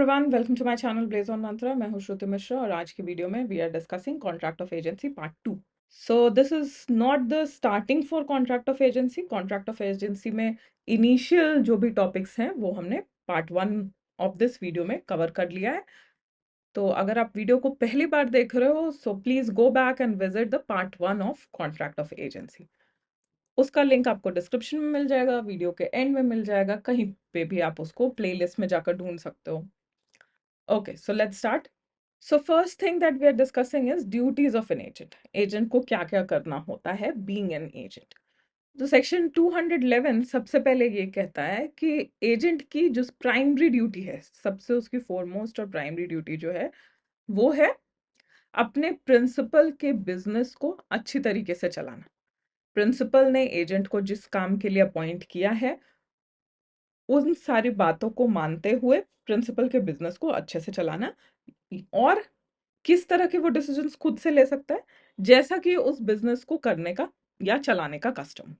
Everyone, welcome to my channel blaze on mantra. मैं हूं श्रुति मिश्रा और आज की वीडियो में we are discussing contract of agency part 2। So this is not the starting for contract of agency. Contract of agency में initial जो भी topics हैं वो हमने पार्ट 1 ऑफ दिस वीडियो में कवर कर लिया है। तो अगर आप वीडियो को पहली बार देख रहे हो so please go back and visit the part 1 of contract of agency. उसका लिंक आपको डिस्क्रिप्शन में मिल जाएगा, वीडियो के एंड में मिल जाएगा, कहीं पे भी आप उसको प्लेलिस्ट में जाकर ढूंढ सकते हो। Okay, so let's start. So first thing that we are discussing is duties of an agent. Agent को क्या क्या करना होता है being an agent. तो सेक्शन 211 सबसे पहले ये कहता है कि एजेंट की जो प्राइमरी ड्यूटी है, सबसे उसकी फोरमोस्ट और प्राइमरी ड्यूटी जो है वो है अपने प्रिंसिपल के बिजनेस को अच्छी तरीके से चलाना। प्रिंसिपल ने एजेंट को जिस काम के लिए अपॉइंट किया है उन सारी बातों को मानते हुए प्रिंसिपल के बिजनेस को अच्छे से चलाना। और किस तरह के वो डिसीजंस खुद से ले सकता है, जैसा कि उस बिजनेस को करने का या चलाने का custom.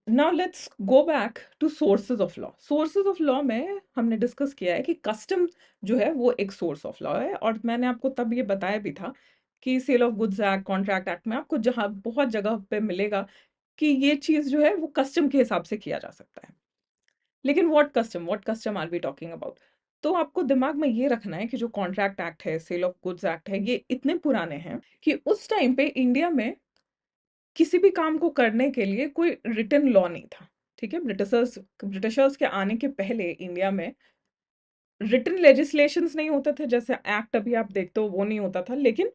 Now let's go back to sources of law. Sources of law में हमने डिस्कस किया है कि कस्टम जो है वो एक सोर्स ऑफ लॉ है, और मैंने आपको तब ये बताया भी था कि sale of goods act, contract act में आपको जहां बहुत जगह पे मिलेगा कि ये चीज जो है वो कस्टम के हिसाब से किया जा सकता है। लेकिन what custom are we talking about? तो आपको दिमाग में ये रखना है कि जो कॉन्ट्रैक्ट एक्ट है, सेल ऑफ गुड्स एक्ट है, ये इतने पुराने हैं कि उस टाइम पे इंडिया में किसी भी काम को करने के लिए कोई रिटन लॉ नहीं था। ठीक है, ब्रिटिशर्स के आने के पहले इंडिया में रिटन लेजिस्लेशंस नहीं होते थे, जैसे एक्ट अभी आप देखते हो वो नहीं होता था, लेकिन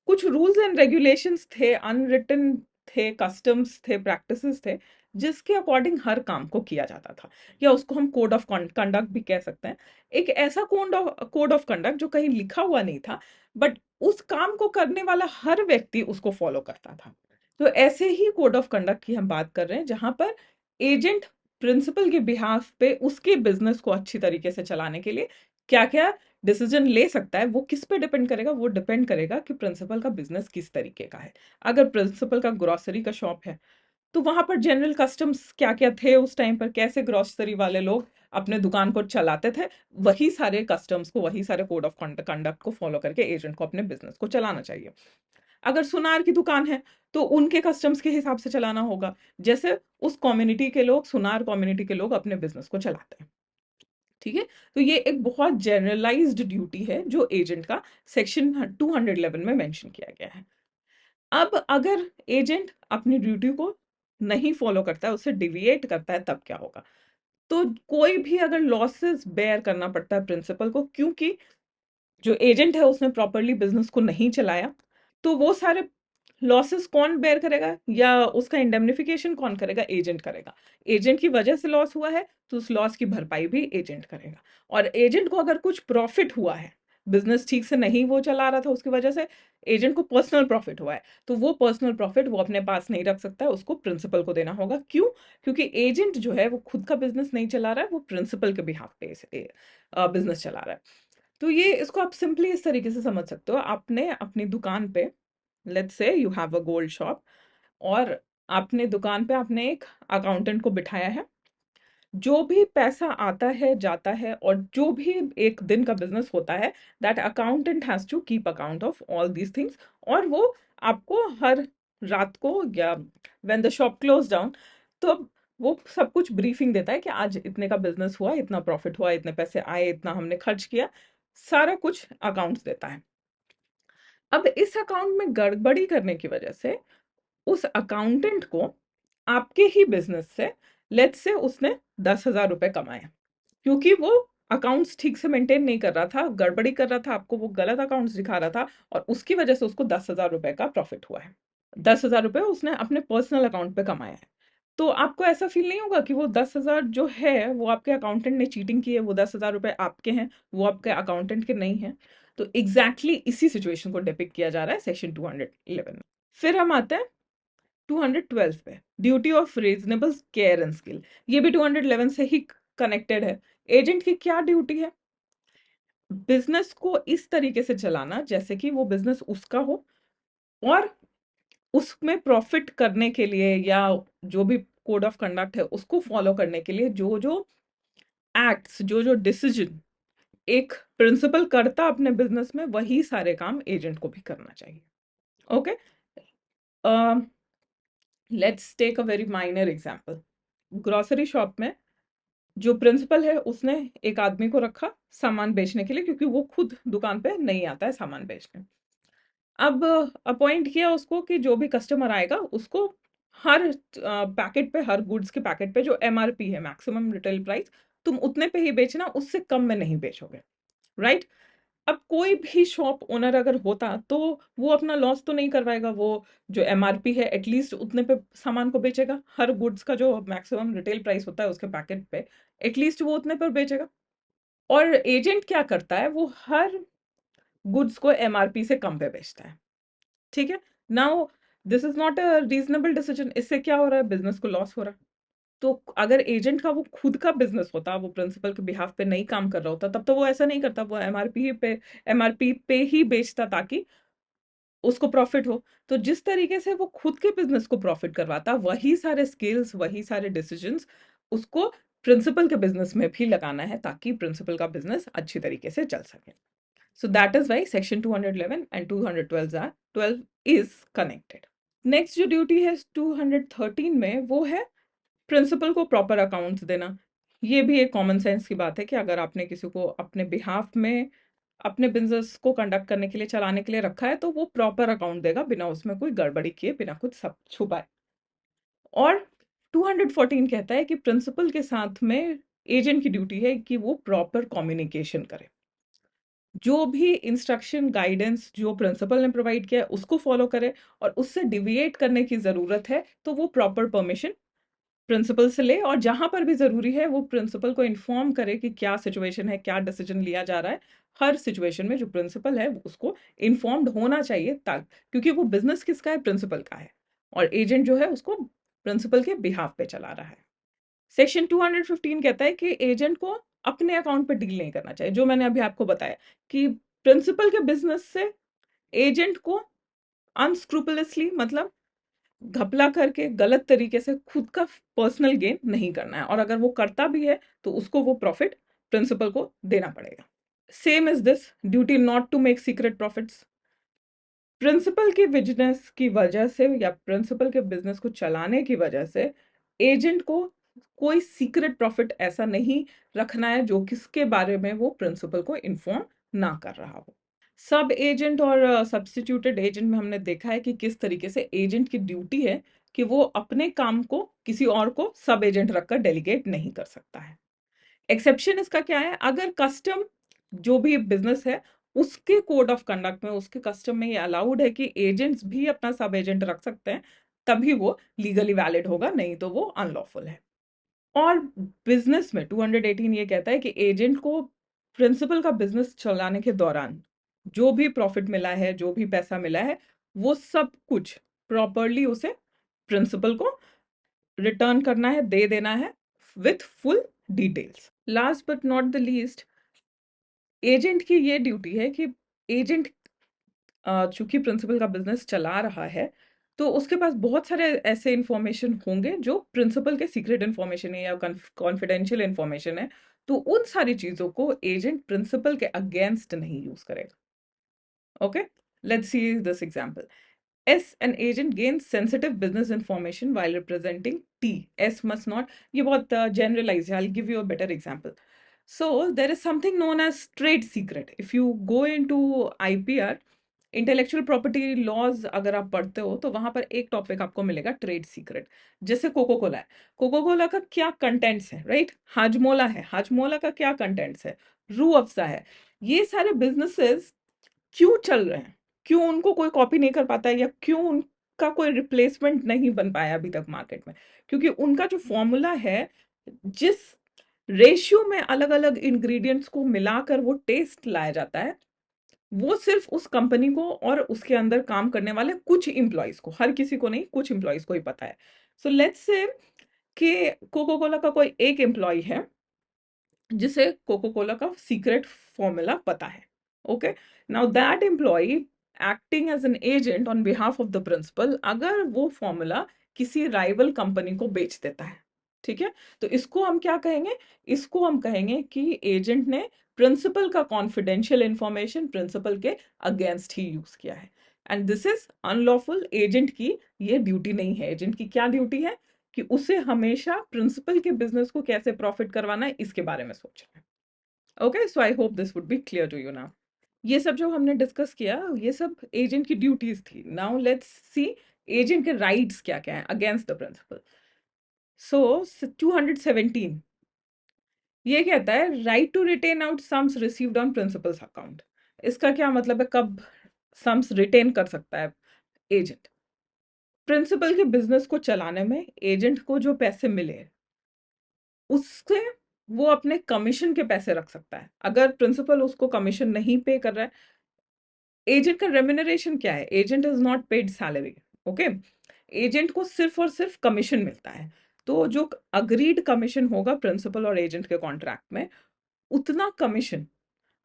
कुछ रूल्स एंड रेगुलेशंस थे, अनरिटन थे, कस्टम्स थे, प्रैक्टिसेस थे, जिसके अकॉर्डिंग हर काम को किया जाता था, या उसको हम कोड ऑफ कंडक्ट भी कह सकते हैं। एक ऐसा कोड ऑफ कंडक्ट जो कहीं लिखा हुआ नहीं था, बट उस काम को करने वाला हर व्यक्ति उसको फॉलो करता था। तो ऐसे ही कोड ऑफ कंडक्ट की हम बात कर रहे हैं, जहां पर एजेंट प्रिंसिपल के बिहाफ पे उसके बिजनेस को अच्छी तरीके से चलाने के लिए क्या क्या डिसीजन ले सकता है। वो किस पे डिपेंड करेगा? वो डिपेंड करेगा कि प्रिंसिपल का बिजनेस किस तरीके का है। अगर प्रिंसिपल का ग्रोसरी का शॉप है तो वहां पर जनरल कस्टम्स क्या क्या थे उस टाइम पर, कैसे ग्रोसरी वाले लोग अपने दुकान को चलाते थे, वही सारे कस्टम्स को, वही सारे कोड ऑफ कंडक्ट को फॉलो करके एजेंट को अपने बिजनेस को चलाना चाहिए। अगर सुनार की दुकान है तो उनके कस्टम्स के हिसाब से चलाना होगा, जैसे उस कम्युनिटी के लोग, सुनार कम्युनिटी के लोग अपने बिजनेस को चलाते हैं। ठीक है, तो ये एक बहुत जनरलाइज्ड ड्यूटी है जो एजेंट का सेक्शन 211 में मेंशन किया गया है। अब अगर एजेंट अपनी ड्यूटी को नहीं फॉलो करता है, उससे डिविएट करता है, तब क्या होगा? तो कोई भी अगर लॉसेस बेयर करना पड़ता है प्रिंसिपल को, क्योंकि जो एजेंट है उसने प्रॉपरली बिजनेस को नहीं चलाया, तो वो सारे लॉसेस कौन बेयर करेगा या उसका इंडेमनिफिकेशन कौन करेगा? एजेंट करेगा। एजेंट की वजह से लॉस हुआ है तो उस लॉस की भरपाई भी एजेंट करेगा। और एजेंट को अगर कुछ प्रॉफिट हुआ है, बिजनेस ठीक से नहीं वो चला रहा था, उसकी वजह से एजेंट को पर्सनल प्रॉफिट हुआ है, तो वो पर्सनल प्रॉफिट वो अपने पास नहीं रख सकता है, उसको प्रिंसिपल को देना होगा। क्यों? क्योंकि एजेंट जो है वो खुद का बिजनेस नहीं चला रहा है, वो प्रिंसिपल के बिहाफ पे बिजनेस चला रहा है। तो ये इसको आप सिंपली इस तरीके से समझ सकते हो। आपने अपनी दुकान पे, let's say you have a gold shop, और आपने दुकान पे आपने एक अकाउंटेंट को बिठाया है। जो भी पैसा आता है जाता है और जो भी एक दिन का बिजनेस होता है, that accountant has to keep account of all these things. और वो आपको हर रात को या when the shop close down, तो वो सब कुछ ब्रीफिंग देता है कि आज इतने का बिजनेस हुआ, इतना प्रॉफिट हुआ, इतने पैसे आए, इतना हमने खर्च किया, सारा कुछ अकाउंट्स देता है। अब इस अकाउंट में गड़बड़ी करने की वजह से उस अकाउंटेंट को आपके ही बिजनेस से, लेट्स से उसने 10,000 रुपए कमाए, क्योंकि वो अकाउंट्स ठीक से मेंटेन नहीं कर रहा था, गड़बड़ी कर रहा था, आपको वो गलत अकाउंट्स दिखा रहा था, और उसकी वजह से उसको 10,000 रुपए का प्रॉफिट हुआ है। 10,000 रुपए उसने अपने पर्सनल अकाउंट पे कमाया है। तो आपको ऐसा फील नहीं होगा कि वो 10,000 जो है वो आपके अकाउंटेंट ने चीटिंग की है, वो 10,000 रुपए आपके हैं, वो आपके अकाउंटेंट के नहीं है? तो एग्जैक्टली इसी सिचुएशन को डिपिक्ट किया जा रहा है सेक्शन 211 में। फिर हम आते हैं 212 पे, duty of reasonable care and skill. ये भी 211 से ही कनेक्टेड है। एजेंट की क्या ड्यूटी है? बिजनेस को इस तरीके से चलाना जैसे कि वो बिजनेस उसका हो, और उसमें प्रॉफिट करने के लिए या जो भी कोड ऑफ कंडक्ट है उसको फॉलो करने के लिए जो जो एक्ट्स, जो जो डिसीजन एक प्रिंसिपल करता अपने बिजनेस में, वही सारे काम एजेंट को भी करना चाहिए। Okay, let's take a very minor example. Grocery shop में जो प्रिंसिपल है उसने एक आदमी को रखा सामान बेचने के लिए, क्योंकि वो खुद दुकान पे नहीं आता है सामान बेचने। अब अपॉइंट किया उसको कि जो भी कस्टमर आएगा उसको हर पैकेट पे, हर गुड्स के पैकेट पे जो एमआरपी है, मैक्सिमम रिटेल प्राइस, तुम उतने पे ही बेचना, उससे कम में नहीं बेचोगे, राइट? अब कोई भी शॉप ओनर अगर होता तो वो अपना लॉस तो नहीं करवाएगा, वो जो एमआरपी है एटलीस्ट उतने पे सामान को बेचेगा, हर गुड्स का जो मैक्सिमम रिटेल प्राइस होता है उसके पैकेट पे एटलीस्ट वो उतने पर बेचेगा। और एजेंट क्या करता है, वो हर गुड्स को एमआरपी से कम पे बेचता है, ठीक है? Now this is not a reasonable decision. इससे क्या हो रहा है, बिजनेस को लॉस हो रहा है। तो अगर एजेंट का वो खुद का बिजनेस होता, वो प्रिंसिपल के बिहाफ पे नहीं काम कर रहा होता, तब तो वो ऐसा नहीं करता, वो एमआरपी पे ही बेचता ताकि उसको प्रॉफिट हो। तो जिस तरीके से वो खुद के बिजनेस को प्रॉफिट करवाता, वही सारे स्किल्स, वही सारे डिसीजंस उसको प्रिंसिपल के बिजनेस में भी लगाना है, ताकि प्रिंसिपल का बिजनेस अच्छी तरीके से चल सके। So that is why section 211 and 212 are 12 is connected. Next जो ड्यूटी है 213 में, वो है प्रिंसिपल को प्रॉपर अकाउंट्स देना। ये भी एक कॉमन सेंस की बात है कि अगर आपने किसी को अपने बिहाफ में अपने बिजनेस को कंडक्ट करने के लिए, चलाने के लिए रखा है, तो वो प्रॉपर अकाउंट देगा, बिना उसमें कोई गड़बड़ी किए, बिना कुछ सब छुपाए। और 214 कहता है कि प्रिंसिपल के साथ में एजेंट की ड्यूटी है कि वो प्रॉपर कम्युनिकेशन करे, जो भी इंस्ट्रक्शन गाइडेंस जो प्रिंसिपल ने प्रोवाइड किया है उसको फॉलो करे, और उससे डिविएट करने की जरूरत है तो वो प्रॉपर परमिशन प्रिंसिपल से ले, और जहां पर भी जरूरी है वो प्रिंसिपल को इन्फॉर्म करे कि क्या सिचुएशन है, क्या डिसीजन लिया जा रहा है। हर सिचुएशन में जो प्रिंसिपल है उसको इन्फॉर्म्ड होना चाहिए, ताकि, क्योंकि वो बिजनेस किसका है, प्रिंसिपल का है, और एजेंट जो है उसको प्रिंसिपल के बिहाफ पे चला रहा है। सेक्शन 215 कहता है कि एजेंट को अपने अकाउंट पे डील नहीं करना चाहिए, जो मैंने अभी आपको बताया कि प्रिंसिपल के बिजनेस से एजेंट को अनस्क्रूपुलसली, मतलब घपला करके गलत तरीके से खुद का पर्सनल गेन नहीं करना है, और अगर वो करता भी है तो उसको वो प्रॉफिट प्रिंसिपल को देना पड़ेगा। Same is this duty not to make secret profits. Principal की बिजनेस की वजह से या प्रिंसिपल के बिजनेस को चलाने की वजह से एजेंट को कोई सीक्रेट प्रॉफिट ऐसा नहीं रखना है जो किसके बारे में वो प्रिंसिपल को इन्फॉर्म ना कर रहा हो। सब एजेंट और सब्स्टिट्यूटेड एजेंट में हमने देखा है कि किस तरीके से एजेंट की ड्यूटी है कि वो अपने काम को किसी और को सब एजेंट रखकर डेलीगेट नहीं कर सकता है। एक्सेप्शन इसका क्या है, अगर कस्टम जो भी बिजनेस है उसके कोड ऑफ कंडक्ट में, उसके कस्टम में ये अलाउड है कि एजेंट्स भी अपना सब एजेंट रख सकते हैं, तभी वो लीगली वैलिड होगा, नहीं तो वो अनलॉफुल है। और बिजनेस में 218 ये कहता है कि एजेंट को प्रिंसिपल का बिजनेस चलाने के दौरान जो भी प्रॉफिट मिला है, जो भी पैसा मिला है, वो सब कुछ प्रॉपरली उसे प्रिंसिपल को रिटर्न करना है, दे देना है with full details. Last but not the least, agent की ये ड्यूटी है कि एजेंट चूंकि प्रिंसिपल का बिजनेस चला रहा है, तो उसके पास बहुत सारे ऐसे इंफॉर्मेशन होंगे जो प्रिंसिपल के सीक्रेट इंफॉर्मेशन है या कॉन्फिडेंशियल इंफॉर्मेशन है, तो उन सारी चीजों को एजेंट प्रिंसिपल के अगेंस्ट नहीं यूज करेगा। Okay, let's see this example. S, an agent gains sensitive business information while representing T. S must not. ये बहुत generalized है. I'll give you a better example. So there is something known as trade secret. If you go into IPR, intellectual property laws अगर आप पढ़ते हो तो वहां पर एक टॉपिक आपको मिलेगा ट्रेड सीक्रेट। जैसे कोको कोला है, कोको कोला का क्या कंटेंट्स है, राइट? हाजमोला है, हाजमोला का क्या कंटेंट्स है, रू अफ़ज़ा है। ये सारे बिजनेसेस क्यों चल रहे हैं, क्यों उनको कोई कॉपी नहीं कर पाता है, या क्यों उनका कोई रिप्लेसमेंट नहीं बन पाया अभी तक मार्केट में? क्योंकि उनका जो फॉर्मूला है, जिस रेशियो में अलग अलग इंग्रेडिएंट्स को मिलाकर वो टेस्ट लाया जाता है, वो सिर्फ उस कंपनी को और उसके अंदर काम करने वाले कुछ इंप्लॉइज को, हर किसी को नहीं, कुछ इंप्लॉइज को ही पता है। सो लेट्स से कि कोको कोला का कोई एक एम्प्लॉय है जिसे कोको कोला का सीक्रेट फॉर्मूला पता है। Okay, now that employ acting as an agent on behalf of the principal, अगर वो फॉर्मूला किसी राइवल कंपनी को बेच देता है, ठीक है, तो इसको हम क्या कहेंगे? इसको हम कहेंगे कि एजेंट ने प्रिंसिपल का कॉन्फिडेंशियल इंफॉर्मेशन प्रिंसिपल के अगेंस्ट ही यूज किया है, and this is unlawful. Agent की ये ड्यूटी नहीं है। एजेंट की क्या ड्यूटी है कि उसे हमेशा प्रिंसिपल के बिजनेस को कैसे प्रॉफिट करवाना है इसके बारे में सोचना है। Okay, so I hope this would be clear to you now. ये सब जो हमने डिस्कस किया ये सब एजेंट की ड्यूटीज थी। नाउ लेट्स सी एजेंट के राइट्स क्या क्या है अगेंस्ट द प्रिंसिपल। सो 217 ये कहता है right to retain out sums received on principal's account. इसका क्या मतलब है, कब सम्स रिटेन कर सकता है एजेंट? प्रिंसिपल के बिजनेस को चलाने में एजेंट को जो पैसे मिले उससे वो अपने कमीशन के पैसे रख सकता है। अगर प्रिंसिपल उसको कमीशन नहीं पे कर रहा है, एजेंट का रेम्यूनरेशन क्या है? Agent is not paid salary. Okay, agent को सिर्फ और सिर्फ कमीशन मिलता है। तो जो अग्रीड कमीशन होगा प्रिंसिपल और एजेंट के कॉन्ट्रैक्ट में, उतना कमीशन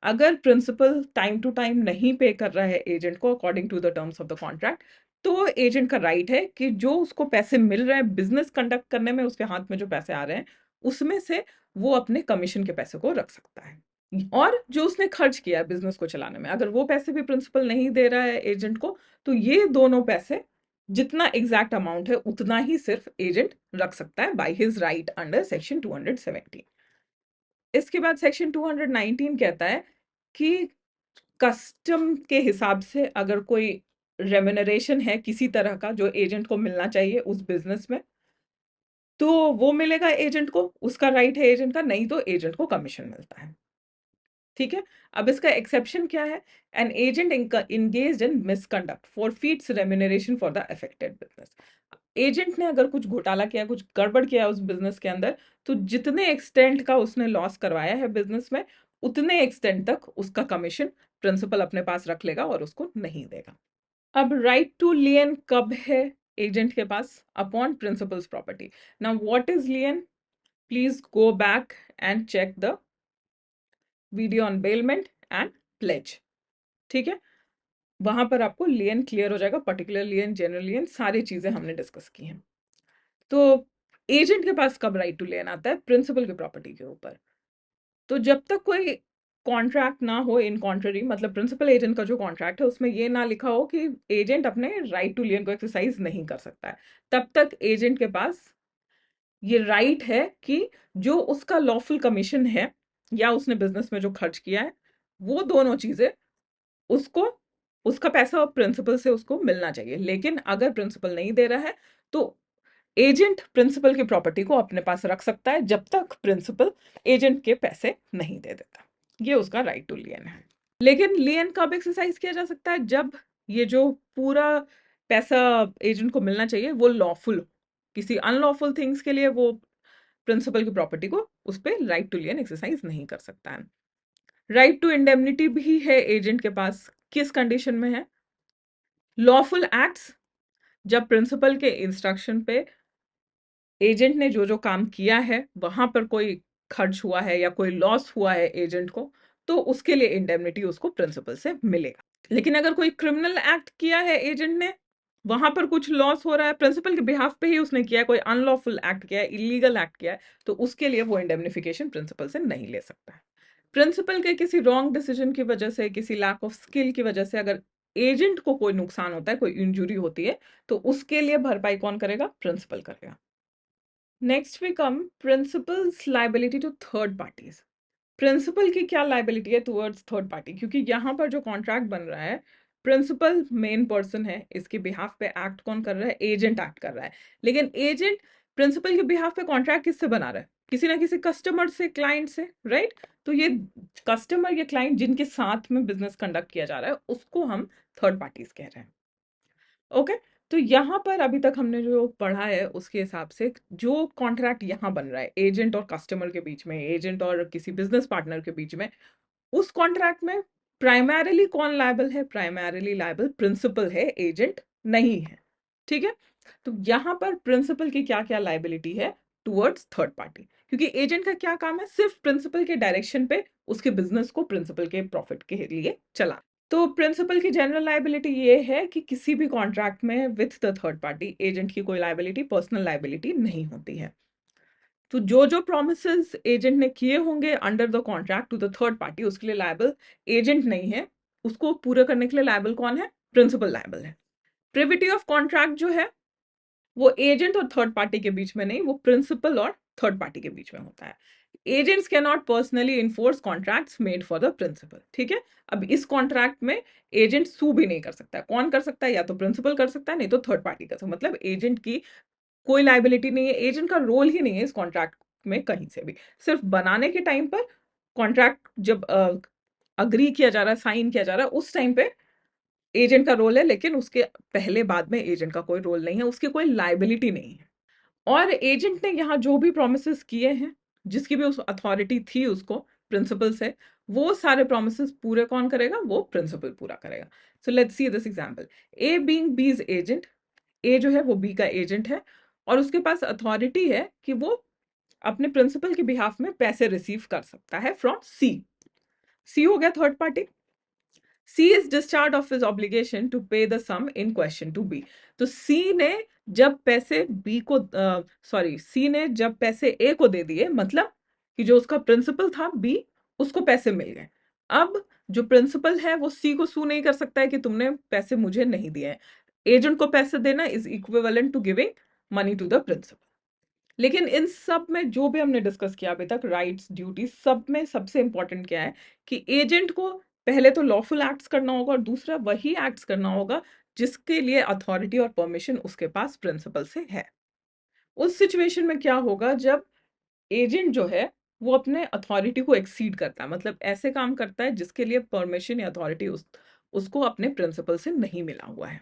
अगर प्रिंसिपल टाइम टू टाइम नहीं पे कर रहा है एजेंट को according to the terms of the contract, तो एजेंट का राइट है कि जो उसको पैसे मिल रहे हैं बिजनेस कंडक्ट करने में, उसके हाथ में जो पैसे आ रहे हैं उसमें से वो अपने कमीशन के पैसे को रख सकता है। और जो उसने खर्च किया है बिजनेस को चलाने में, अगर वो पैसे भी प्रिंसिपल नहीं दे रहा है एजेंट को, तो ये दोनों पैसे जितना एग्जैक्ट अमाउंट है उतना ही सिर्फ एजेंट रख सकता है by his right under section 217। इसके बाद सेक्शन 219 कहता है कि कस्टम के हिसाब से अगर कोई रेम्यूनरेशन है किसी तरह का जो एजेंट को मिलना चाहिए उस बिजनेस में, तो वो मिलेगा एजेंट को, उसका राइट है एजेंट का, नहीं तो एजेंट को कमीशन मिलता है। ठीक है, अब इसका एक्सेप्शन क्या है? An agent engaged in misconduct forfeits remuneration for the affected business. Agent ने अगर कुछ घोटाला किया, कुछ गड़बड़ किया उस बिजनेस के अंदर, तो जितने एक्सटेंट का उसने लॉस करवाया है बिजनेस में, उतने एक्सटेंट तक उसका कमीशन प्रिंसिपल अपने पास रख लेगा और उसको नहीं देगा। अब राइट टू लियन कब है एजेंट के पास? Upon principal's property. Now what is lien? Please go back and check the video on bailment and pledge. ठीक है, वहां पर आपको लियन क्लियर हो जाएगा, पर्टिकुलर लियन, जनरल लियन, सारी चीजें हमने डिस्कस की हैं। तो एजेंट के पास कब राइट टू लियन आता है? प्रिंसिपल की प्रॉपर्टी के ऊपर। तो जब तक कोई कॉन्ट्रैक्ट ना हो इन कॉन्ट्ररी, मतलब प्रिंसिपल एजेंट का जो कॉन्ट्रैक्ट है उसमें ये ना लिखा हो कि एजेंट अपने राइट टू लियन को एक्सरसाइज नहीं कर सकता है, तब तक एजेंट के पास ये राइट है कि जो उसका लॉफुल कमीशन है या उसने बिजनेस में जो खर्च किया है, वो दोनों चीजें उसको, उसका पैसा प्रिंसिपल से उसको मिलना चाहिए। लेकिन अगर प्रिंसिपल नहीं दे रहा है तो एजेंट प्रिंसिपल की प्रॉपर्टी को अपने पास रख सकता है जब तक प्रिंसिपल एजेंट के पैसे नहीं दे देता। ये उसका राइट टू लियन है। लेकिन लियन कब एक्सरसाइज किया जा सकता है? जब ये जो पूरा पैसा एजेंट को मिलना चाहिए वो लॉफुल हो। किसी अनलॉफुल थिंग्स के लिए वो प्रिंसिपल की प्रॉपर्टी को उस पर राइट टू लियन एक्सरसाइज नहीं कर सकता है। राइट टू इंडेमनिटी भी है एजेंट के पास। किस कंडीशन में है? लॉफुल एक्ट्स, जब प्रिंसिपल के इंस्ट्रक्शन पे एजेंट ने जो जो काम किया है वहां पर कोई खर्च हुआ है या कोई लॉस हुआ है एजेंट को, तो उसके लिए इंडेमनिटी उसको प्रिंसिपल से मिलेगा। लेकिन अगर कोई क्रिमिनल एक्ट किया है एजेंट ने, वहां पर कुछ लॉस हो रहा है, प्रिंसिपल के बिहाफ पे ही उसने किया है, कोई अनलॉफुल एक्ट किया है, इलीगल एक्ट किया है, तो उसके लिए वो इंडेमनिफिकेशन प्रिंसिपल से नहीं ले सकता है। प्रिंसिपल के किसी रॉन्ग डिसीजन की वजह से, किसी लैक ऑफ स्किल की वजह से अगर एजेंट को कोई नुकसान होता है, कोई इंजुरी होती है, तो उसके लिए भरपाई कौन करेगा? प्रिंसिपल करेगा। Next we come principal's liability to third parties. Principal की क्या लाइबिलिटी है टुवर्ड्स थर्ड पार्टी? क्योंकि यहाँ पर जो कॉन्ट्रैक्ट बन रहा है, प्रिंसिपल मेन पर्सन है, इसके बिहाफ पे एक्ट कौन कर रहा है? एजेंट एक्ट कर रहा है। लेकिन एजेंट प्रिंसिपल के बिहाफ पे कॉन्ट्रैक्ट किससे बना रहा है? किसी ना किसी कस्टमर से, क्लाइंट से, राइट? तो ये कस्टमर या क्लाइंट जिनके साथ में बिजनेस कंडक्ट किया जा रहा है उसको हम थर्ड पार्टीज कह रहे हैं। ओके, तो यहाँ पर अभी तक हमने जो पढ़ा है उसके हिसाब से जो कॉन्ट्रैक्ट यहाँ बन रहा है एजेंट और कस्टमर के बीच में, एजेंट और किसी बिजनेस पार्टनर के बीच में, उस कॉन्ट्रैक्ट में प्राइमरीली कौन लायबल है? प्राइमरीली लायबल प्रिंसिपल है, एजेंट नहीं है। ठीक है, तो यहाँ पर प्रिंसिपल की क्या क्या लायबिलिटी है टुवर्ड्स थर्ड पार्टी? क्योंकि एजेंट का क्या काम है? सिर्फ प्रिंसिपल के डायरेक्शन पे उसके बिजनेस को प्रिंसिपल के प्रॉफिट के लिए चला। तो प्रिंसिपल की जनरल लायबिलिटी ये है कि किसी भी कॉन्ट्रैक्ट में with the third party agent की कोई लायबिलिटी, पर्सनल लायबिलिटी नहीं होती है। तो जो जो प्रोमिसेस एजेंट ने किए होंगे under the contract to the third party, उसके लिए लायबल एजेंट नहीं है, उसको पूरा करने के लिए लायबल कौन है? प्रिंसिपल लायबल है। प्रिविटी ऑफ कॉन्ट्रैक्ट जो है वो एजेंट और थर्ड पार्टी के बीच में नहीं, वो प्रिंसिपल और थर्ड पार्टी के बीच में होता है। Agents can not personally enforce contracts made for the principal, ठीक है। अब इस कॉन्ट्रैक्ट में एजेंट सू भी नहीं कर सकता है। कौन कर सकता है? या तो प्रिंसिपल कर सकता है, नहीं तो थर्ड पार्टी कर सकता है। मतलब एजेंट की कोई लाइबिलिटी नहीं है, एजेंट का रोल ही नहीं है इस कॉन्ट्रैक्ट में कहीं से भी। सिर्फ बनाने के टाइम पर, कॉन्ट्रैक्ट जब अग्री किया जा रहा है, साइन किया जा रहा है, उस टाइम पे एजेंट का रोल है, लेकिन उसके पहले बाद में एजेंट का कोई रोल नहीं है, उसकी कोई लाइबिलिटी नहीं है। और एजेंट ने यहाँ जो भी प्रोमिस किए हैं, जिसकी भी उस अथॉरिटी थी उसको प्रिंसिपल से, वो सारे प्रोमिस पूरे कौन करेगा? वो प्रिंसिपल पूरा करेगा। So let's see this example. A being बीज एजेंट, ए जो है वो बी का एजेंट है और उसके पास अथॉरिटी है कि वो अपने प्रिंसिपल के बिहाफ में पैसे रिसीव कर सकता है फ्रॉम सी। सी हो गया third party. C is discharged of his obligation to pay the sum in question to B. तो C ने जब पैसे B को C ने जब पैसे A को दे दिए, मतलब कि जो उसका प्रिंसिपल था B, उसको पैसे मिल गए। अब जो प्रिंसिपल है वो C को सू नहीं कर सकता है कि तुमने पैसे मुझे नहीं दिए हैं। एजेंट को पैसे देना is equivalent to giving money to the principal. लेकिन इन सब में जो भी हमने डिस्कस किया अभी तक, राइट्स, ड्यूटी, सब में सबसे इंपॉर्टेंट क्या है कि एजेंट को पहले तो लॉफुल एक्ट्स करना होगा और दूसरा वही एक्ट्स करना होगा जिसके लिए अथॉरिटी और परमिशन उसके पास प्रिंसिपल से है। उस सिचुएशन में क्या होगा जब एजेंट जो है वो अपने अथॉरिटी को एक्सीड करता है, मतलब ऐसे काम करता है जिसके लिए परमिशन या अथॉरिटी उसको अपने प्रिंसिपल से नहीं मिला हुआ है।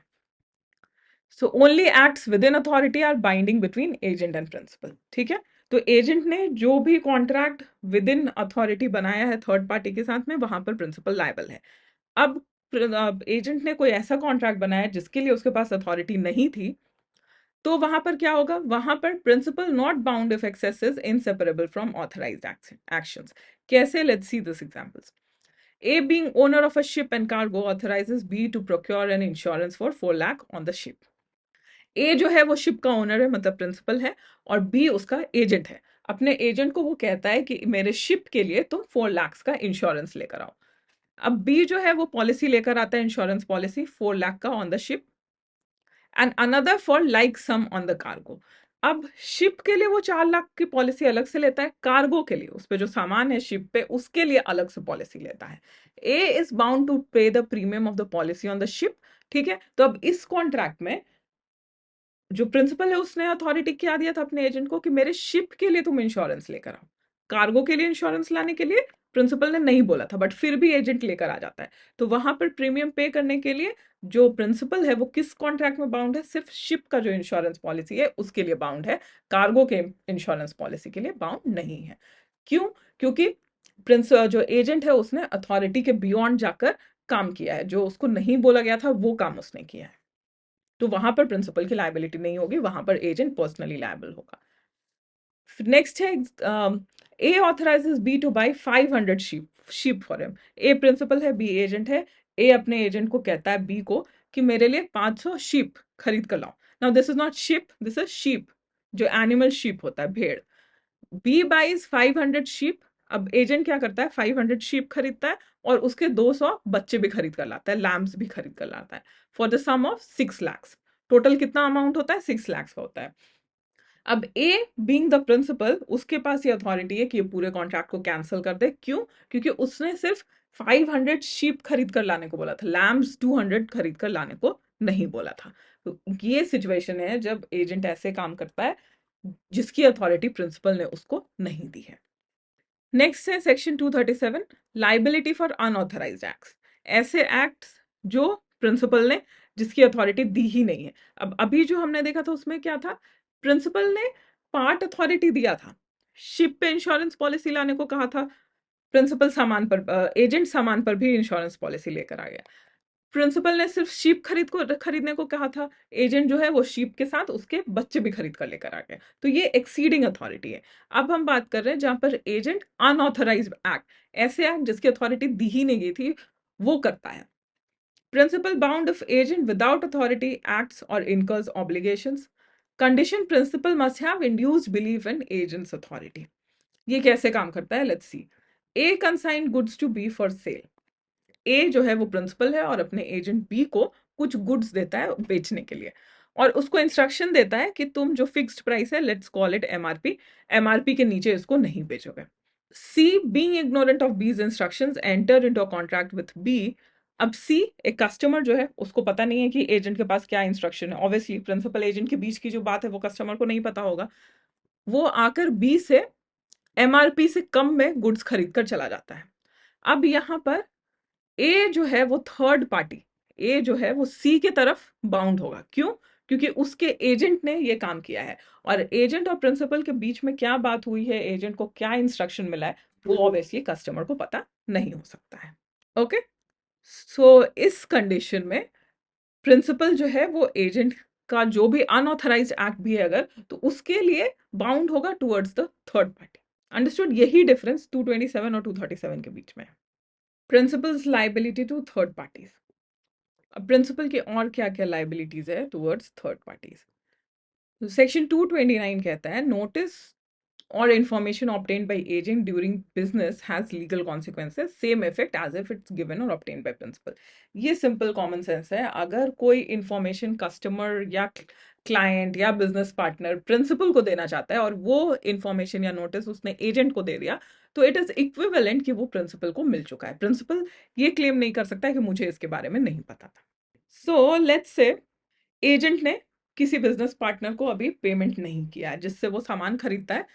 So only acts within authority are binding between agent and principal, ठीक है। तो एजेंट ने जो भी कॉन्ट्रैक्ट विद इन अथॉरिटी बनाया है थर्ड पार्टी के साथ में, वहां पर प्रिंसिपल लायबल है। अब एजेंट ने कोई ऐसा कॉन्ट्रैक्ट बनाया जिसके लिए उसके पास अथॉरिटी नहीं थी, तो वहां पर क्या होगा? वहां पर principal not bound if excess is inseparable from authorised actions. कैसे? Let's see this examples. A being owner of a ship and cargo authorizes B to procure an insurance for 4 lakh on the ship. ए जो है वो ship का owner है, मतलब principal है, और B उसका एजेंट है। अपने एजेंट को वो कहता है कि मेरे शिप के लिए तुम 4 लाख का इंश्योरेंस लेकर आओ। अब बी जो है वो पॉलिसी लेकर आता है, इंश्योरेंस पॉलिसी 4 लाख का on the ship and another for like some on the cargo. अब शिप के लिए वो 4 लाख की पॉलिसी अलग से लेता है, कार्गो के लिए, उस पे जो सामान है शिप पे, उसके लिए अलग से पॉलिसी लेता है। ए इज बाउंड टू पे the premium of the policy on the ship, ठीक है। तो अब इस कॉन्ट्रैक्ट में जो प्रिंसिपल है उसने अथॉरिटी क्या दिया था अपने एजेंट को कि मेरे शिप के लिए तुम इंश्योरेंस लेकर आओ। कार्गो के लिए इंश्योरेंस लाने के लिए प्रिंसिपल ने नहीं बोला था, बट फिर भी एजेंट लेकर आ जाता है। तो वहां पर प्रीमियम पे करने के लिए जो प्रिंसिपल है वो किस कॉन्ट्रैक्ट में बाउंड है? सिर्फ शिप का जो इंश्योरेंस पॉलिसी है उसके लिए बाउंड है, कार्गो के इंश्योरेंस पॉलिसी के लिए बाउंड नहीं है। क्यों? क्योंकि प्रिंस जो एजेंट है उसने अथॉरिटी के बियॉन्ड जाकर काम किया है, जो उसको नहीं बोला गया था वो काम उसने किया है। तो वहां पर प्रिंसिपल की लायबिलिटी नहीं होगी, वहां पर एजेंट पर्सनली लायबल होगा। नेक्स्ट है A authorises B to buy 500 sheep for him. A principal है, बी एजेंट है। ए अपने एजेंट को कहता है बी को कि मेरे लिए 500 शीप खरीद कर लाओ। Now this is not ship, this is sheep, जो एनिमल शीप होता है, भेड़। B buys 500 sheep. अब एजेंट क्या करता है? 500 शीप खरीदता है और उसके 200 बच्चे भी खरीद कर लाता है, लैम्स भी खरीद कर लाता है, for the sum of 6 lakh. Total कितना अमाउंट होता है? 6 लाख का होता है। अब ए बीइंग द प्रिंसिपल, उसके पास ये अथॉरिटी है कि ये पूरे कॉन्ट्रैक्ट को कैंसिल कर दे। क्यों? क्योंकि उसने सिर्फ 500 शीप खरीद कर लाने को बोला था, लैम्स 200 खरीद कर लाने को नहीं बोला था। तो ये सिचुएशन है जब एजेंट ऐसे काम करता है जिसकी अथॉरिटी प्रिंसिपल ने उसको नहीं दी है। नेक्स्ट है section 237, liability for unauthorised acts. ऐसे एक्ट्स जो प्रिंसिपल ने, जिसकी अथॉरिटी दी ही नहीं है। अब अभी जो हमने देखा था उसमें क्या था? प्रिंसिपल ने पार्ट अथॉरिटी दिया था, शिप पे इंश्योरेंस पॉलिसी लाने को कहा था प्रिंसिपल, सामान पर एजेंट सामान पर भी इंश्योरेंस पॉलिसी लेकर आ गया। प्रिंसिपल ने सिर्फ शीप खरीदने को कहा था, एजेंट जो है वो शीप के साथ उसके बच्चे भी खरीद कर लेकर आ गए। तो ये एक्सीडिंग अथॉरिटी है। अब हम बात कर रहे हैं जहां पर एजेंट अनऑथराइज्ड एक्ट, ऐसे एक्ट जिसकी अथॉरिटी दी ही नहीं गई थी, वो करता है। Principal bound if agent without authority acts और incurs obligations. Condition principal must have induced belief in agent's authority. ये कैसे काम करता है, let's see. A consign goods to B for sale. A जो है वो प्रिंसिपल है और अपने एजेंट बी को कुछ गुड्स देता है बेचने के लिए, और उसको इंस्ट्रक्शन देता है कि तुम जो फिक्स्ड प्राइस है, let's call it MRP, MRP के नीचे इसको नहीं बेचोगे। C, being ignorant of these instructions, enter into a contract with B. अब सी, एक कस्टमर जो है उसको पता नहीं है कि एजेंट के पास क्या इंस्ट्रक्शन है, ऑब्वियसली प्रिंसिपल एजेंट के बीच की जो बात है वो कस्टमर को नहीं पता होगा। वो आकर बी से एमआरपी से कम में गुड्स खरीद कर चला जाता है। अब यहां पर ए जो है वो थर्ड पार्टी, ए जो है वो सी के तरफ बाउंड होगा। क्यों? क्योंकि उसके एजेंट ने ये काम किया है, और एजेंट और प्रिंसिपल के बीच में क्या बात हुई है, एजेंट को क्या इंस्ट्रक्शन मिला है, वो ऑब्वियसली कस्टमर को पता नहीं हो सकता है। ओके, सो इस कंडीशन में प्रिंसिपल जो है वो एजेंट का जो भी अनऑथराइज्ड एक्ट भी है अगर, तो उसके लिए बाउंड होगा towards the third party. Understood? यही डिफरेंस 227 और 237 के बीच में है। Principal's liability to third parties. अब प्रिंसिपल के और क्या क्या लाइबिलिटीज है टुवर्ड्स थर्ड पार्टीज। सेक्शन 229 कहता है नोटिस और information obtained by agent during business has legal consequences, same effect as if it's given or obtained by principal. ये सिंपल कॉमन सेंस है। अगर कोई इंफॉर्मेशन कस्टमर या क्लाइंट या बिजनेस पार्टनर प्रिंसिपल को देना चाहता है और वो इंफॉर्मेशन या नोटिस उसने एजेंट को दे दिया, तो इट इज इक्विवेलेंट कि वो प्रिंसिपल को मिल चुका है। प्रिंसिपल ये क्लेम नहीं कर सकता है कि मुझे इसके बारे में नहीं पता था। सो लेट्स से एजेंट ने किसी बिजनेस पार्टनर को अभी पेमेंट नहीं किया है, जिससे वो सामान खरीदता है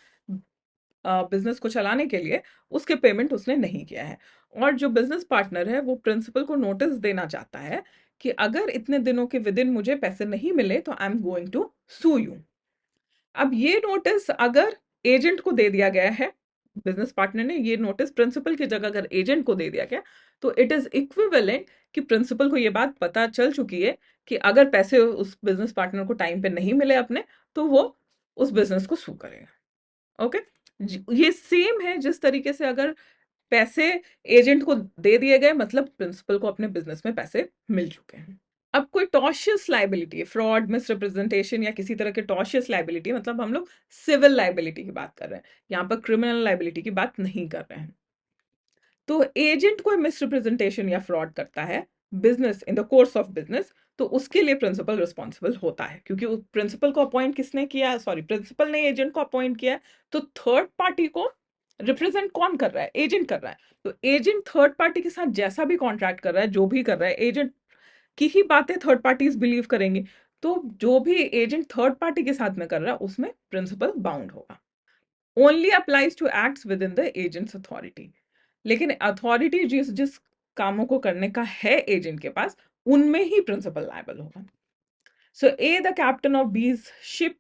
बिजनेस को चलाने के लिए, उसके पेमेंट उसने नहीं किया है। और जो बिजनेस पार्टनर है वो प्रिंसिपल को नोटिस देना चाहता है कि अगर इतने दिनों के विद इन मुझे पैसे नहीं मिले तो I am going to sue you. अब ये नोटिस अगर एजेंट को दे दिया गया है, बिजनेस पार्टनर ने ये नोटिस प्रिंसिपल की जगह अगर एजेंट को दे दिया गया, तो इट इज इक्विवेलेंट कि प्रिंसिपल को ये बात पता चल चुकी है कि अगर पैसे उस बिजनेस पार्टनर को टाइम पे नहीं मिले अपने, तो वो उस बिजनेस को सू करेगा। ओके, ये सेम है जिस तरीके से अगर पैसे एजेंट को दे दिए गए, मतलब प्रिंसिपल को अपने बिजनेस में पैसे मिल चुके हैं। अब कोई टॉशियस लाइबिलिटी, फ्रॉड, मिसरिप्रेजेंटेशन या किसी तरह के टॉशियस लाइबिलिटी, मतलब हम लोग सिविल लाइबिलिटी की बात कर रहे हैं, यहाँ पर क्रिमिनल लाइबिलिटी की बात नहीं कर रहे हैं। तो एजेंट कोई मिसरिप्रेजेंटेशन या फ्रॉड करता है business in the course of business, तो उसके लिए प्रिंसिपल रिस्पॉन्सिबल होता है, क्योंकि प्रिंसिपल को अपॉइंट किसने किया, सॉरी प्रिंसिपल ने एजेंट को अपॉइंट किया है। तो थर्ड पार्टी को रिप्रेजेंट कौन कर रहा है, एजेंट कर रहा है। तो एजेंट थर्ड पार्टी के साथ जैसा भी कॉन्ट्रैक्ट कर रहा है, जो भी कर रहा है, एजेंट की ही बातें थर्ड पार्टीज बिलीव करेंगे। तो जो भी एजेंट थर्ड पार्टी के साथ में कर रहा है उसमें प्रिंसिपल बाउंड होगा। Only applies to acts within the agent's authority. लेकिन अथॉरिटी जिस जिस कामों को करने का है एजेंट के पास, उनमें ही प्रिंसिपल लायबल होगा। सो ए, द कैप्टन ऑफ बीज ship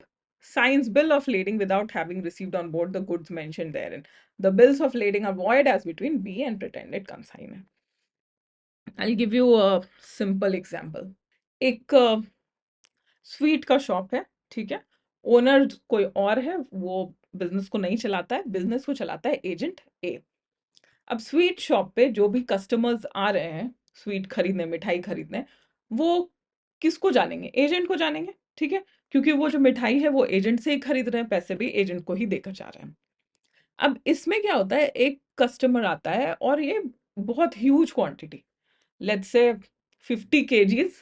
signs bill of lading without having received on board the goods mentioned therein. The bills of lading are void as between B and pretended consignor. I'll give you a simple example. एक sweet का shop है, ठीक है, owner कोई और है, वो business को नहीं चलाता है, बिजनेस को चलाता है एजेंट ए। अब स्वीट शॉप पे जो भी कस्टमर्स आ रहे हैं स्वीट खरीदने, मिठाई खरीदने, वो किसको जानेंगे, एजेंट को जानेंगे, ठीक है, क्योंकि वो जो मिठाई है वो एजेंट से ही खरीद रहे हैं, पैसे भी एजेंट को ही देकर जा रहे हैं। अब इसमें क्या होता है, एक कस्टमर आता है और ये बहुत huge quantity, let's say 50 kgs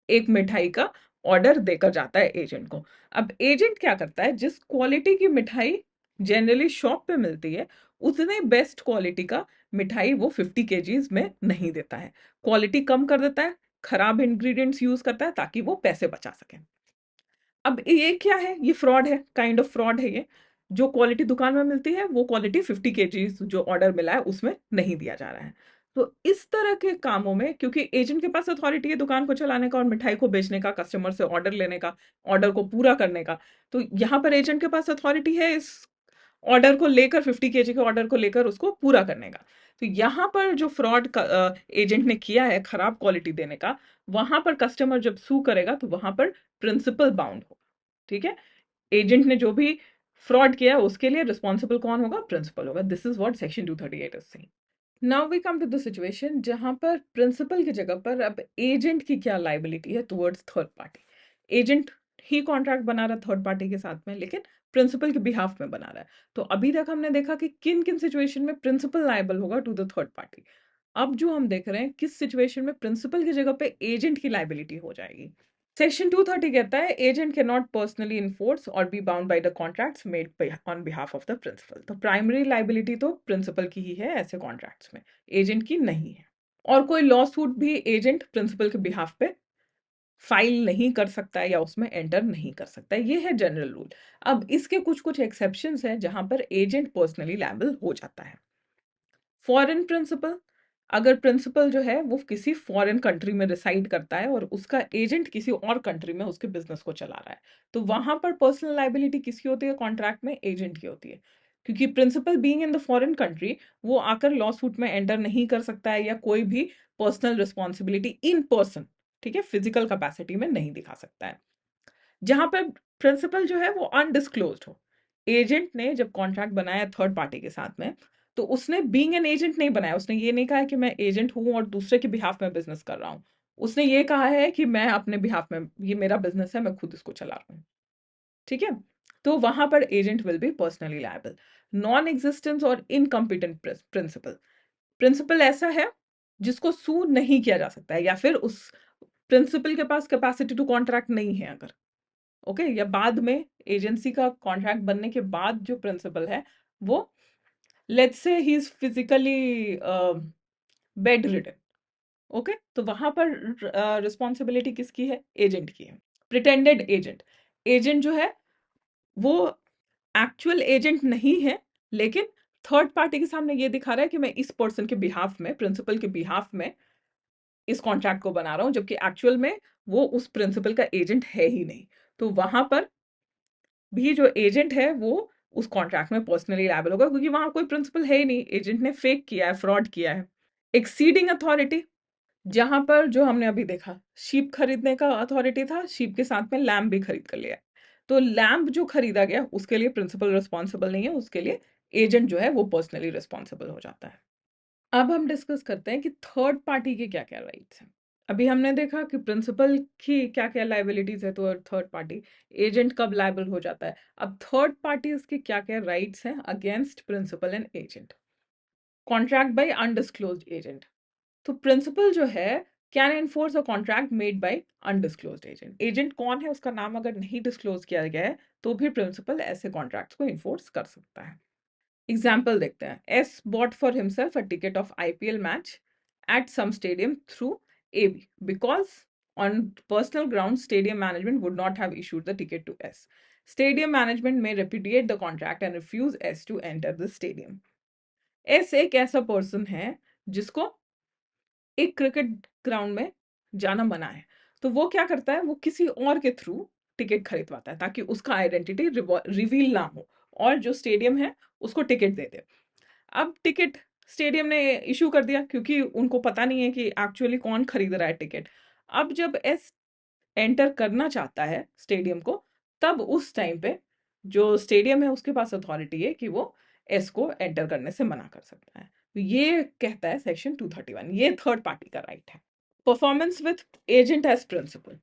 एक मिठाई का ऑर्डर देकर जाता है एजेंट को। अब एजेंट क्या करता है, जिस क्वालिटी की मिठाई जनरली शॉप पे मिलती है, उतने बेस्ट क्वालिटी का मिठाई वो 50 kgs में नहीं देता है, क्वालिटी कम कर देता है, खराब इंग्रेडिएंट्स यूज करता है ताकि वो पैसे बचा सके। अब ये क्या है, ये फ्रॉड है, काइंड ऑफ फ्रॉड है ये। जो क्वालिटी दुकान में मिलती है वो क्वालिटी 50 kgs जो ऑर्डर मिला है उसमें नहीं दिया जा रहा है। तो इस तरह के कामों में, क्योंकि एजेंट के पास अथॉरिटी है दुकान को चलाने का और मिठाई को बेचने का, कस्टमर से ऑर्डर लेने का, ऑर्डर को पूरा करने का, तो यहाँ पर एजेंट के पास अथॉरिटी है इस ऑर्डर को लेकर, 50 kg के ऑर्डर को लेकर उसको पूरा करने का। तो यहाँ पर जो फ्रॉड एजेंट ने किया है खराब क्वालिटी देने का, वहां पर कस्टमर जब सू करेगा तो वहां पर प्रिंसिपल बाउंड होगा, ठीक है। एजेंट ने जो भी फ्रॉड किया उसके लिए रिस्पॉन्सिबल कौन होगा, प्रिंसिपल होगा। This is what section 238 is saying. Now we come to the situation जहां पर प्रिंसिपल की जगह पर अब एजेंट की क्या लाइबिलिटी है टुवर्ड्स थर्ड पार्टी। एजेंट ही कॉन्ट्रैक्ट बना रहा है थर्ड पार्टी के साथ में, लेकिन प्रिंसिपल के बिहाफ में बना रहा है। तो अभी तक हमने देखा कि किन किन सिचुएशन में प्रिंसिपल लायबल होगा टू द थर्ड पार्टी। अब जो हम देख रहे हैं किस सिचुएशन में प्रिंसिपल की जगह पे एजेंट की लायबिलिटी हो जाएगी। सेक्शन 230 कहता है agent can not personally enforce और be bound by the contracts made on behalf of the principal. तो प्राइमरी लायबिलिटी तो प्रिंसिपल की ही है ऐसे कॉन्ट्रैक्ट्स में, एजेंट की नहीं है। और कोई लॉ सूट भी एजेंट प्रिंसिपल के बिहाफ पे फाइल नहीं कर सकता है या उसमें एंटर नहीं कर सकता है, ये है जनरल रूल। अब इसके कुछ कुछ एक्सेप्शंस हैं जहां पर एजेंट पर्सनली लायबल हो जाता है। फॉरेन प्रिंसिपल, अगर प्रिंसिपल जो है वो किसी फॉरेन कंट्री में रिसाइड करता है और उसका एजेंट किसी और कंट्री में उसके बिजनेस को चला रहा है, तो वहां पर पर्सनल लायबिलिटी किसकी होती है कॉन्ट्रैक्ट में? एजेंट की होती है। क्योंकि principal being in the foreign country वो आकर लॉ सूट में एंटर नहीं कर सकता है या कोई भी पर्सनल रिस्पॉन्सिबिलिटी इन पर्सन, ठीक है, फिजिकल कैपेसिटी में नहीं दिखा सकता है। जहां पर प्रिंसिपल जो है वो अनडिस्क्लोज्ड हो, एजेंट ने जब कॉन्ट्रैक्ट बनाया थर्ड पार्टी के साथ में, तो उसने बीइंग एन एजेंट नहीं बनाया, उसने ये नहीं कहा कि मैं एजेंट हूं और दूसरे के बिहाफ में बिजनेस कर रहा हूं। उसने ये कहा है कि मैं अपने बिहाफ में, ये मेरा बिजनेस है, मैं खुद इसको चला रहा हूं, ठीक है। तो वहां पर agent will be personally liable. Non existence और इनकम्पिटेंट प्रिंसिपल, प्रिंसिपल ऐसा है जिसको सू नहीं किया जा सकता है या फिर उस प्रिंसिपल के पास कैपेसिटी टू कॉन्ट्रैक्ट नहीं है अगर, ओके, या बाद में एजेंसी का कॉन्ट्रैक्ट बनने के बाद जो प्रिंसिपल है वो, let's say he is physically bed ridden, okay, तो वहां पर रिस्पॉन्सिबिलिटी किसकी है? एजेंट की है। प्रिटेंडेड एजेंट, एजेंट जो है वो एक्चुअल एजेंट नहीं है, लेकिन थर्ड पार्टी के सामने ये दिखा रहा है कि मैं इस पर्सन के बिहाफ में, प्रिंसिपल के बिहाफ में इस कॉन्ट्रैक्ट को बना रहा हूं, जबकि एक्चुअल में वो उस प्रिंसिपल का एजेंट है ही नहीं। तो वहां पर भी जो एजेंट है वो उस कॉन्ट्रैक्ट में पर्सनली लायबल होगा, क्योंकि वहां कोई प्रिंसिपल है ही नहीं, एजेंट ने फेक किया है, फ्रॉड किया है। एक्सीडिंग अथॉरिटी, जहां पर जो हमने अभी देखा शीप खरीदने का अथॉरिटी था, शीप के साथ में लैम्प भी खरीद कर लिया, तो लैम्प जो खरीदा गया उसके लिए प्रिंसिपल रिस्पॉन्सिबल नहीं है, उसके लिए एजेंट जो है वो पर्सनली रिस्पॉन्सिबल हो जाता है। अब हम डिस्कस करते हैं कि थर्ड पार्टी के क्या क्या राइट्स हैं। अभी हमने देखा कि प्रिंसिपल की क्या क्या लाइबिलिटीज है, तो थर्ड पार्टी एजेंट कब लाइबल हो जाता है। अब थर्ड पार्टीज के क्या क्या राइट्स हैं against principal and agent. Contract by undisclosed agent, तो प्रिंसिपल जो है can enforce a contract made by undisclosed agent. Agent कौन है उसका नाम अगर नहीं डिस्क्लोज किया गया है तो भी प्रिंसिपल ऐसे कॉन्ट्रैक्ट्स को इन्फोर्स कर सकता है। एग्जाम्पल देखते हैं। S bought for himself a ticket of IPL match at some stadium through AB because on personal grounds stadium management would not have issued the ticket to S. Stadium management may repudiate the contract and refuse S to enter the stadium. S एक ऐसा person है जिसको एक cricket ground में जाना मना है, तो वो क्या करता है, वो किसी और के थ्रू टिकट खरीदवाता है ताकि उसका आइडेंटिटी रिवील ना हो और जो स्टेडियम है उसको टिकट दे दे। अब टिकट स्टेडियम ने इशू कर दिया क्योंकि उनको पता नहीं है कि एक्चुअली कौन खरीद रहा है टिकट। अब जब एस एंटर करना चाहता है स्टेडियम को, तब उस टाइम पे जो स्टेडियम है उसके पास अथॉरिटी है कि वो एस को एंटर करने से मना कर सकता है। तो ये कहता है सेक्शन 231, ये थर्ड पार्टी का राइट है। Performance with agent as principal,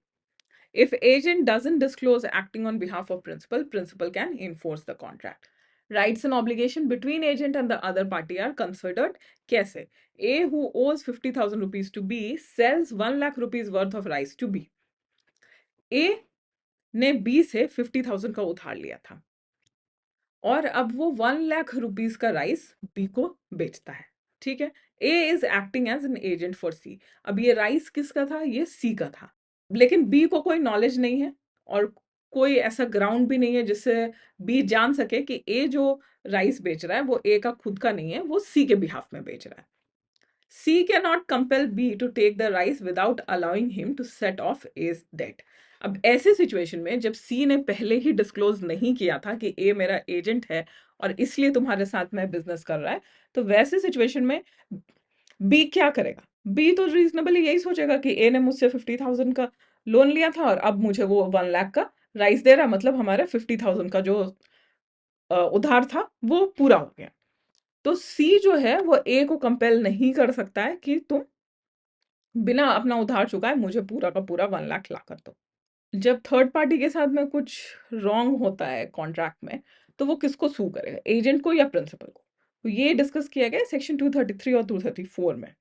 if agent doesn't disclose acting on behalf of principal, principal can enforce the contract. Rights and obligation between agent and the other party are considered kaise? A who owes 50,000 rupees to B sells 1 lakh rupees worth of rice to B. A ने B से 50,000 का उधार लिया था और अब वो 1 lakh rupees का राइस बी को बेचता है, ठीक है। A is acting as an agent for C. अब ये राइस किसका था? ये सी का था, लेकिन बी को कोई नॉलेज नहीं है और कोई ऐसा ग्राउंड भी नहीं है जिससे बी जान सके कि ए जो राइस बेच रहा है वो ए का खुद का नहीं है, वो सी के बिहाफ में बेच रहा है। C cannot compel B to take the rice without allowing him to set off A's debt. अब ऐसे सिचुएशन में जब C ने पहले ही डिस्क्लोज नहीं किया था कि A मेरा एजेंट है और इसलिए तुम्हारे साथ में बिजनेस कर रहा है, तो वैसे सिचुएशन में B क्या करेगा? B तो रीजनेबली यही सोचेगा कि A ने मुझसे 50,000 का लोन लिया था और अब मुझे वो 1 लाख का राइस दे रहा, मतलब हमारे 50,000 का जो उधार था वो पूरा हो गया। तो सी जो है वो ए को कंपेल नहीं कर सकता है कि तुम बिना अपना उधार चुकाए मुझे पूरा का पूरा 1 लाख ला कर दो। जब थर्ड पार्टी के साथ में कुछ रॉन्ग होता है कॉन्ट्रैक्ट में, तो वो किसको सू करेगा, एजेंट को या प्रिंसिपल को? तो ये डिस्कस किया गया सेक्शन 233 और 234 में।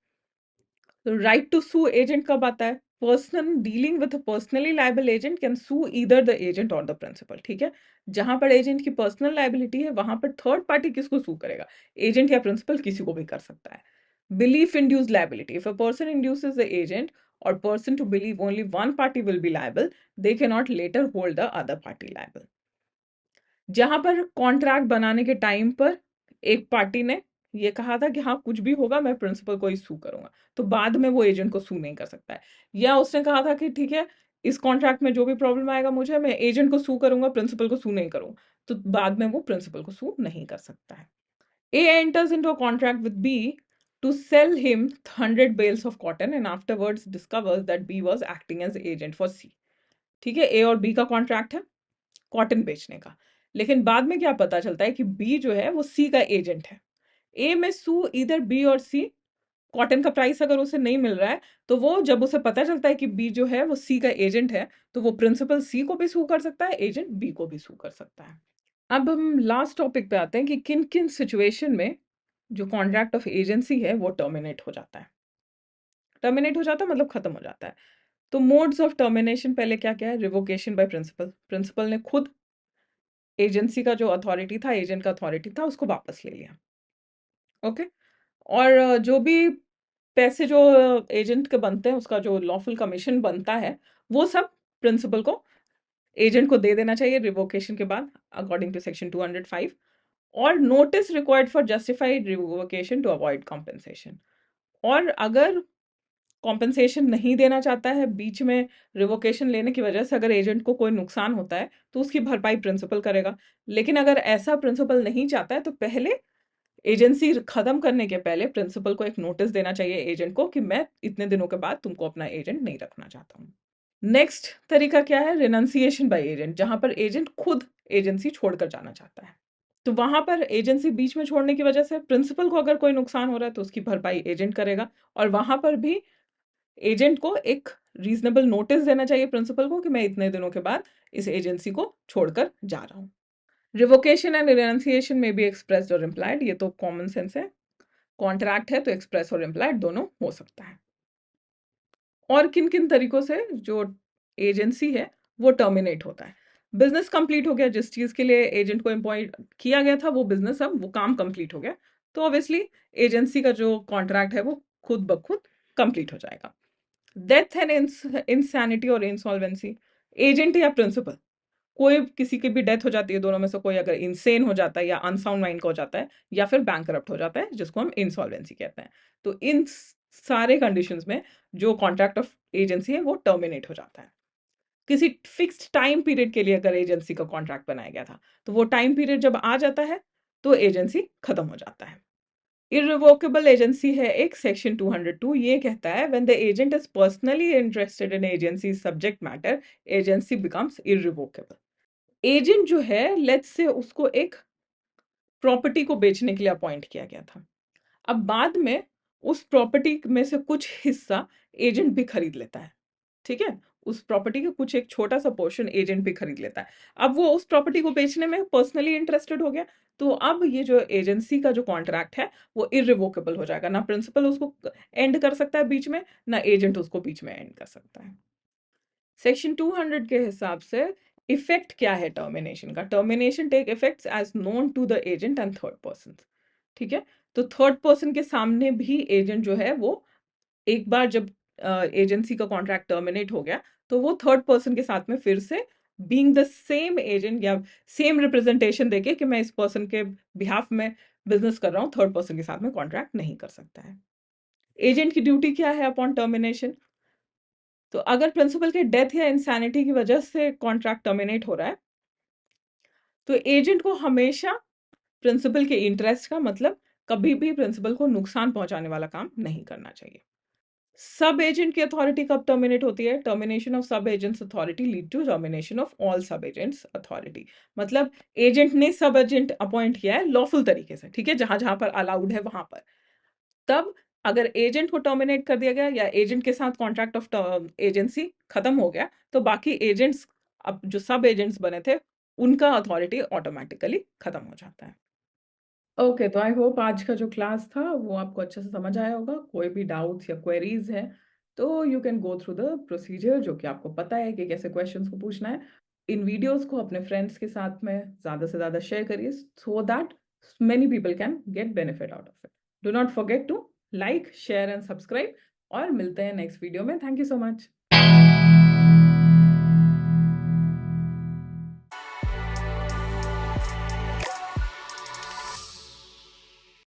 तो राइट टू सू एजेंट कब आता है? Person dealing with personally liable agent can sue either the agent or the principal. ठीक है, जहां पर एजेंट की पर्सनल लायबिलिटी है वहां पर थर्ड पार्टी किसको सू करेगा? एजेंट या प्रिंसिपल, किसी को भी कर सकता है। Belief induced liability, if a person induces the agent or person to believe only one party will be liable, they cannot later hold the other party liable. जहां पर कॉन्ट्रैक्ट बनाने के टाइम पर एक पार्टी ने ये कहा था कि हाँ कुछ भी होगा मैं प्रिंसिपल को ही सू करूंगा, तो बाद में वो एजेंट को सू नहीं कर सकता है। या उसने कहा था कि ठीक है इस कॉन्ट्रैक्ट में जो भी प्रॉब्लम आएगा मुझे, मैं एजेंट को सू करूंगा, प्रिंसिपल को सू नहीं करूंगा, तो बाद में वो प्रिंसिपल को सू नहीं कर सकता है। A enters into a contract with B to sell him 100 bales of cotton and afterwards discovers that B was acting as agent for C. ठीक है, A और B का कॉन्ट्रैक्ट है कॉटन बेचने का, लेकिन बाद में क्या पता चलता है कि B जो है वो C का एजेंट है। A में सू इधर B और C, कॉटन का प्राइस अगर उसे नहीं मिल रहा है तो वो जब उसे पता चलता है कि B जो है वो C का एजेंट है, तो वो प्रिंसिपल C को भी सू कर सकता है, एजेंट B को भी सू कर सकता है। अब हम लास्ट टॉपिक पे आते हैं कि किन किन सिचुएशन में जो कॉन्ट्रैक्ट ऑफ एजेंसी है वो टर्मिनेट हो जाता है। टर्मिनेट हो जाता है मतलब खत्म हो जाता है। तो मोड्स ऑफ टर्मिनेशन पहले क्या क्या है? रिवोकेशन बाय प्रिंसिपल, प्रिंसिपल ने खुद एजेंसी का जो अथॉरिटी था, एजेंट का अथॉरिटी था, उसको वापस ले लिया। ओके, और जो भी पैसे जो एजेंट के बनते हैं, उसका जो लॉफुल कमीशन बनता है, वो सब प्रिंसिपल को एजेंट को दे देना चाहिए रिवोकेशन के बाद, अकॉर्डिंग टू सेक्शन 205। और notice required for justified revocation to avoid compensation. और अगर कॉम्पेंसेशन नहीं देना चाहता है, बीच में रिवोकेशन लेने की वजह से अगर एजेंट को कोई नुकसान होता है, तो उसकी भरपाई प्रिंसिपल करेगा। लेकिन अगर ऐसा प्रिंसिपल नहीं चाहता है, तो पहले एजेंसी खत्म करने के पहले प्रिंसिपल को एक नोटिस देना चाहिए एजेंट को कि मैं इतने दिनों के बाद तुमको अपना एजेंट नहीं रखना चाहता हूँ। नेक्स्ट तरीका क्या है? रिनंसिएशन बाय एजेंट, जहां पर एजेंट खुद एजेंसी छोड़कर जाना चाहता है। तो वहां पर एजेंसी बीच में छोड़ने की वजह से प्रिंसिपल को अगर कोई नुकसान हो रहा है तो उसकी भरपाई एजेंट करेगा, और वहां पर भी एजेंट को एक रीजनेबल नोटिस देना चाहिए प्रिंसिपल को कि मैं इतने दिनों के बाद इस एजेंसी को छोड़कर जा रहा हूँ। रिवोकेशन एंड रिनंसिएशन में भी एक्सप्रेस्ड और इम्प्लाइड, ये तो कॉमन सेंस है। कॉन्ट्रैक्ट है तो एक्सप्रेस और इम्प्लाइड दोनों हो सकता है। और किन किन तरीकों से जो एजेंसी है वो टर्मिनेट होता है? बिजनेस कंप्लीट हो गया, जिस चीज के लिए एजेंट को अपॉइंट किया गया था वो बिजनेस, अब वो काम कंप्लीट हो गया, तो ऑब्वियसली एजेंसी का जो कॉन्ट्रैक्ट है वो खुद ब खुद कंप्लीट हो जाएगा। डेथ एंड इंसैनिटी और इंसॉल्वेंसी, एजेंट या प्रिंसिपल, कोई किसी की भी डेथ हो जाती है, दोनों में से कोई अगर इंसेन हो जाता है या अनसाउंड माइंड का हो जाता है या फिर बैंकरप्ट हो जाता है, जिसको हम इंसॉल्वेंसी कहते हैं, तो इन सारे कंडीशंस में जो कॉन्ट्रैक्ट ऑफ एजेंसी है वो टर्मिनेट हो जाता है। किसी फिक्स्ड टाइम पीरियड के लिए अगर एजेंसी का कॉन्ट्रैक्ट बनाया गया था, तो वो टाइम पीरियड जब आ जाता है तो एजेंसी खत्म हो जाता है। इररिवोकेबल एजेंसी है एक, सेक्शन 202, ये कहता है when the agent is personally interested in agency subject matter, agency becomes irrevocable. Agent जो है, लेट्स से उसको एक प्रॉपर्टी को बेचने के लिए अपॉइंट किया गया था। अब बाद में उस प्रॉपर्टी में से कुछ हिस्सा एजेंट भी खरीद लेता है। ठीक है, उस प्रॉपर्टी का कुछ एक छोटा सा पोर्शन एजेंट भी खरीद लेता है। अब वो उस प्रॉपर्टी को बेचने में पर्सनली इंटरेस्टेड हो गया, तो अब ये जो एजेंसी का जो कॉन्ट्रैक्ट है वो इररिवोकेबल हो जाएगा। ना प्रिंसिपल उसको एंड कर सकता है बीच में, ना एजेंट उसको बीच में एंड कर सकता है। सेक्शन 200 के हिसाब से इफेक्ट क्या है टर्मिनेशन का? Termination take effects as known to the agent and third person. ठीक है, तो थर्ड पर्सन के सामने भी एजेंट जो है वो एक बार जब एजेंसी का कॉन्ट्रैक्ट टर्मिनेट हो गया, तो वो थर्ड पर्सन के साथ में फिर से बीइंग द सेम एजेंट या सेम रिप्रेजेंटेशन देके कि मैं इस पर्सन के बिहाफ में बिजनेस कर रहा हूँ, थर्ड पर्सन के साथ में कॉन्ट्रैक्ट नहीं कर सकता है। एजेंट की ड्यूटी क्या है अपॉन टर्मिनेशन? तो अगर प्रिंसिपल के डेथ या इंसैनिटी की वजह से कॉन्ट्रैक्ट टर्मिनेट हो रहा है, तो एजेंट को हमेशा प्रिंसिपल के इंटरेस्ट का, मतलब कभी भी प्रिंसिपल को नुकसान पहुंचाने वाला काम नहीं करना चाहिए। सब एजेंट की अथॉरिटी कब टर्मिनेट होती है? Termination of sub agents authority lead to termination of all sub agents authority. मतलब एजेंट ने सब एजेंट अपॉइंट किया है लॉफुल तरीके से, ठीक है, जहां जहां पर अलाउड है वहां पर, तब अगर एजेंट को टर्मिनेट कर दिया गया या एजेंट के साथ कॉन्ट्रैक्ट ऑफ एजेंसी खत्म हो गया, तो बाकी एजेंट्स, अब जो सब एजेंट्स बने थे, उनका अथॉरिटी ऑटोमेटिकली खत्म हो जाता है। ओके, तो आई होप आज का जो क्लास था वो आपको अच्छे से समझ आया होगा। कोई भी डाउट्स या क्वेरीज है तो you can go through the procedure, जो कि आपको पता है कि कैसे क्वेश्चंस को पूछना है। इन वीडियोस को अपने फ्रेंड्स के साथ में ज़्यादा से ज़्यादा शेयर करिए, so that many people can get benefit out of it. Do not forget to like, share and subscribe, और मिलते हैं नेक्स्ट वीडियो में। Thank you so much.